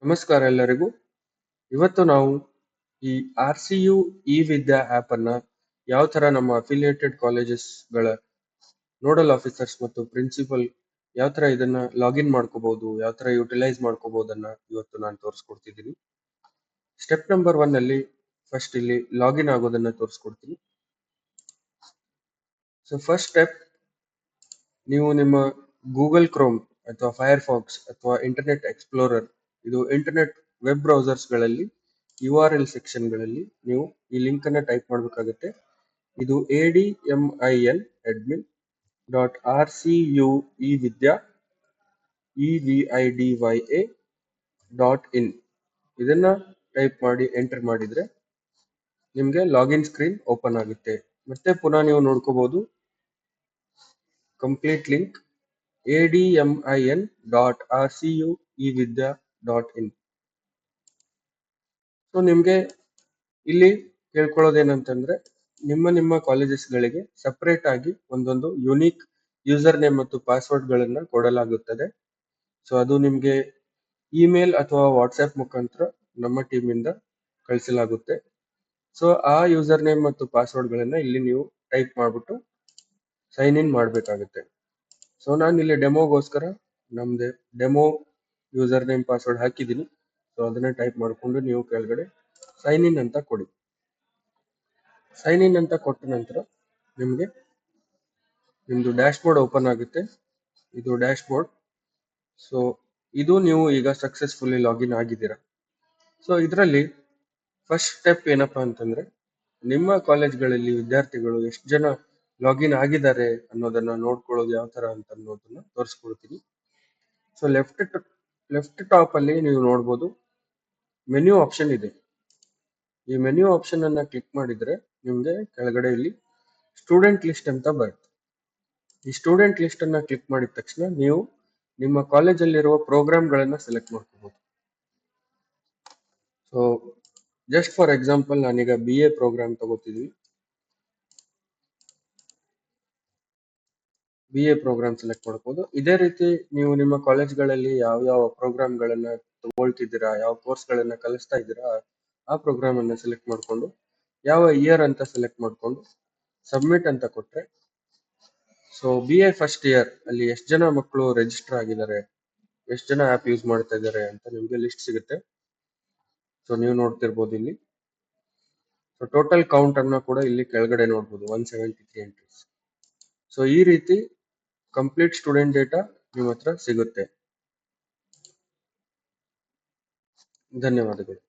ನಮಸ್ಕಾರ ಎಲ್ಲರಿಗೂ. ಇವತ್ತು ನಾವು ಈ RCU ವಿದ್ಯಾ ಆಪ್ ಅನ್ನ ಯಾವ ತರ ನಮ್ಮ ಅಫಿಲಿಯೇಟೆಡ್ ಕಾಲೇಜಸ್ಗಳ ನೋಡಲ್ ಆಫೀಸರ್ಸ್ ಮತ್ತು ಪ್ರಿನ್ಸಿಪಲ್ ಯಾವ ತರ ಇದನ್ನ ಲಾಗಿನ್ ಮಾಡ್ಕೋಬಹುದು, ಯಾವ ತರ ಯುಟಿಲೈಸ್ ಮಾಡ್ಕೋಬಹುದನ್ನ ಇವತ್ತು ನಾನು ತೋರಿಸ್ಕೊಡ್ತಿದ್ದೀನಿ. ಸ್ಟೆಪ್ ನಂಬರ್ 1 ಅಲ್ಲಿ ಫಸ್ಟ್ ಇಲ್ಲಿ ಲಾಗಿನ್ ಆಗೋದನ್ನ ತೋರಿಸ್ಕೊಡ್ತೀನಿ. ಸೊ ಫಸ್ಟ್ ಸ್ಟೆಪ್, ನೀವು ನಿಮ್ಮ ಗೂಗಲ್ ಕ್ರೋಮ್ ಅಥವಾ ಫೈರ್ಫಾಕ್ಸ್ ಅಥವಾ ಇಂಟರ್ನೆಟ್ ಎಕ್ಸ್ಪ್ಲೋರರ್, ಇದು ಇಂಟರ್ನೆಟ್ ವೆಬ್ ಬ್ರೌಸರ್ಸ್ಗಳಲ್ಲಿ URL ಸೆಕ್ಷನ್ಗಳಲ್ಲಿ ನೀವು ಈ ಲಿಂಕ್ ಅನ್ನ ಟೈಪ್ ಮಾಡಬೇಕಾಗುತ್ತೆ. ಇದು admin.rcuevidya.in ಇದನ್ನ ಟೈಪ್ ಮಾಡಿ ಎಂಟರ್ ಮಾಡಿದ್ರೆ ನಿಮ್ಗೆ ಲಾಗಿನ್ ಸ್ಕ್ರೀನ್ ಓಪನ್ ಆಗುತ್ತೆ. ಮತ್ತೆ ಪುನಃ ನೀವು ನೋಡ್ಕೋಬಹುದು ಕಂಪ್ಲೀಟ್ ಲಿಂಕ್ admin.rcuevidya.in. ಸೊ ನಿಮ್ಗೆ ಇಲ್ಲಿ ಕೇಳ್ಕೊಳ್ಳೋದೇನಂತಂದ್ರೆ, ನಿಮ್ಮ ಕಾಲೇಜಸ್ಗಳಿಗೆ ಸಪರೇಟ್ ಆಗಿ ಒಂದೊಂದು ಯುನೀಕ್ ಯೂಸರ್ ನೇಮ್ ಮತ್ತು ಪಾಸ್ವರ್ಡ್ ಗಳನ್ನ ಕೊಡಲಾಗುತ್ತದೆ. ಸೊ ಅದು ನಿಮ್ಗೆ ಇಮೇಲ್ ಅಥವಾ ವಾಟ್ಸ್ಆಪ್ ಮುಖಾಂತರ ನಮ್ಮ ಟೀಮ್ ಇಂದ ಕಳಿಸಲಾಗುತ್ತೆ. ಸೊ ಆ ಯೂಸರ್ ನೇಮ್ ಮತ್ತು ಪಾಸ್ವರ್ಡ್ ಗಳನ್ನ ಇಲ್ಲಿ ನೀವು ಟೈಪ್ ಮಾಡ್ಬಿಟ್ಟು ಸೈನ್ ಇನ್ ಮಾಡಬೇಕಾಗುತ್ತೆ. ಸೊ ನಾನು ಇಲ್ಲಿ ಡೆಮೋಗೋಸ್ಕರ ನಮ್ದು ಡೆಮೋ ಯೂಸರ್ ನೇಮ್ ಪಾಸ್ವರ್ಡ್ ಹಾಕಿದ್ದೀನಿ. ಸೊ ಅದನ್ನ ಟೈಪ್ ಮಾಡಿಕೊಂಡು ನೀವು ಕೆಳಗಡೆ ಸೈನ್ ಇನ್ ಅಂತ ಕೊಡಿ. ಸೈನ್ ಇನ್ ಅಂತ ಕೊಟ್ಟ ನಂತರ ನಿಮ್ಗೆ ನಿಮ್ದು ಡ್ಯಾಶ್ ಬೋರ್ಡ್ ಓಪನ್ ಆಗುತ್ತೆ. ಇದು ಡ್ಯಾಶ್ ಬೋರ್ಡ್. ಸೊ ಇದು ನೀವು ಈಗ ಸಕ್ಸಸ್ಫುಲಿ ಲಾಗಿನ್ ಆಗಿದ್ದೀರಾ. ಸೊ ಇದರಲ್ಲಿ ಫಸ್ಟ್ ಸ್ಟೆಪ್ ಏನಪ್ಪಾ ಅಂತಂದ್ರೆ, ನಿಮ್ಮ ಕಾಲೇಜ್ಗಳಲ್ಲಿ ವಿದ್ಯಾರ್ಥಿಗಳು ಎಷ್ಟು ಜನ ಲಾಗಿನ್ ಆಗಿದ್ದಾರೆ ಅನ್ನೋದನ್ನ ನೋಡ್ಕೊಳ್ಳೋದು ಯಾವ ತರ ಅಂತ ಅನ್ನೋದನ್ನ ತೋರಿಸ್ಕೊಡ್ತೀನಿ. ಸೊ ಲೆಫ್ಟ್ ಟಾಪ್ ಅಲ್ಲಿ ನೀವು ನೋಡ್ಬೋದು ಮೆನ್ಯೂ ಆಪ್ಷನ್ ಇದೆ. ಈ ಮೆನ್ಯೂ ಆಪ್ಷನ್ ಅನ್ನ ಕ್ಲಿಕ್ ಮಾಡಿದ್ರೆ ನಿಮ್ಗೆ ಕೆಳಗಡೆ ಇಲ್ಲಿ ಸ್ಟೂಡೆಂಟ್ ಲಿಸ್ಟ್ ಅಂತ ಬರುತ್ತೆ. ಈ ಸ್ಟೂಡೆಂಟ್ ಲಿಸ್ಟ್ ಅನ್ನ ಕ್ಲಿಕ್ ಮಾಡಿದ ತಕ್ಷಣ ನೀವು ನಿಮ್ಮ ಕಾಲೇಜಲ್ಲಿರುವ ಪ್ರೋಗ್ರಾಮ್ಗಳನ್ನ ಸೆಲೆಕ್ಟ್ ಮಾಡ್ಕೋಬಹುದು. ಸೊ ಜಸ್ಟ್ ಫಾರ್ ಎಕ್ಸಾಂಪಲ್ ನಾನೀಗ BA ಪ್ರೋಗ್ರಾಮ್ ತಗೋತಿದ್ವಿ. BA ಪ್ರೋಗ್ರಾಮ್ ಸೆಲೆಕ್ಟ್ ಮಾಡ್ಬೋದು. ಇದೇ ರೀತಿ ನೀವು ನಿಮ್ಮ ಕಾಲೇಜ್ಗಳಲ್ಲಿ ಯಾವ ಪ್ರೋಗ್ರಾಮ್ಗಳನ್ನ ತಗೊಳ್ತಿದ್ದೀರಾ, ಯಾವ ಕೋರ್ಸ್ಗಳನ್ನ ಕಲಿಸ್ತಾ ಇದ್ದೀರಾ, ಆ ಪ್ರೋಗ್ರಾಮ್ ಅನ್ನ ಸೆಲೆಕ್ಟ್ ಮಾಡ್ಕೊಂಡು ಯಾವ ಇಯರ್ ಅಂತ ಸೆಲೆಕ್ಟ್ ಮಾಡ್ಕೊಂಡು ಸಬ್ಮಿಟ್ ಅಂತ ಕೊಟ್ರೆ, ಸೊ BA ಫಸ್ಟ್ ಇಯರ್ ಅಲ್ಲಿ ಎಷ್ಟು ಜನ ಮಕ್ಕಳು ರಿಜಿಸ್ಟರ್ ಆಗಿದ್ದಾರೆ, ಎಷ್ಟು ಜನ ಆಪ್ ಯೂಸ್ ಮಾಡ್ತಾ ಇದ್ದಾರೆ ಅಂತ ನಿಮ್ಗೆ ಲಿಸ್ಟ್ ಸಿಗುತ್ತೆ. ಸೊ ನೀವು ನೋಡ್ತಿರ್ಬೋದು ಇಲ್ಲಿ. ಸೊ ಟೋಟಲ್ ಕೌಂಟ್ ಅನ್ನ ಕೂಡ ಇಲ್ಲಿ ಕೆಳಗಡೆ ನೋಡ್ಬೋದು, 173 ಎಂಟ್ರೀಸ್. ಸೊ ಈ ರೀತಿ ಕಂಪ್ಲೀಟ್ ಸ್ಟೂಡೆಂಟ್ ಡೇಟಾ ನಿಮ್ಮ ಹತ್ರ ಸಿಗುತ್ತೆ. ಧನ್ಯವಾದಗಳು.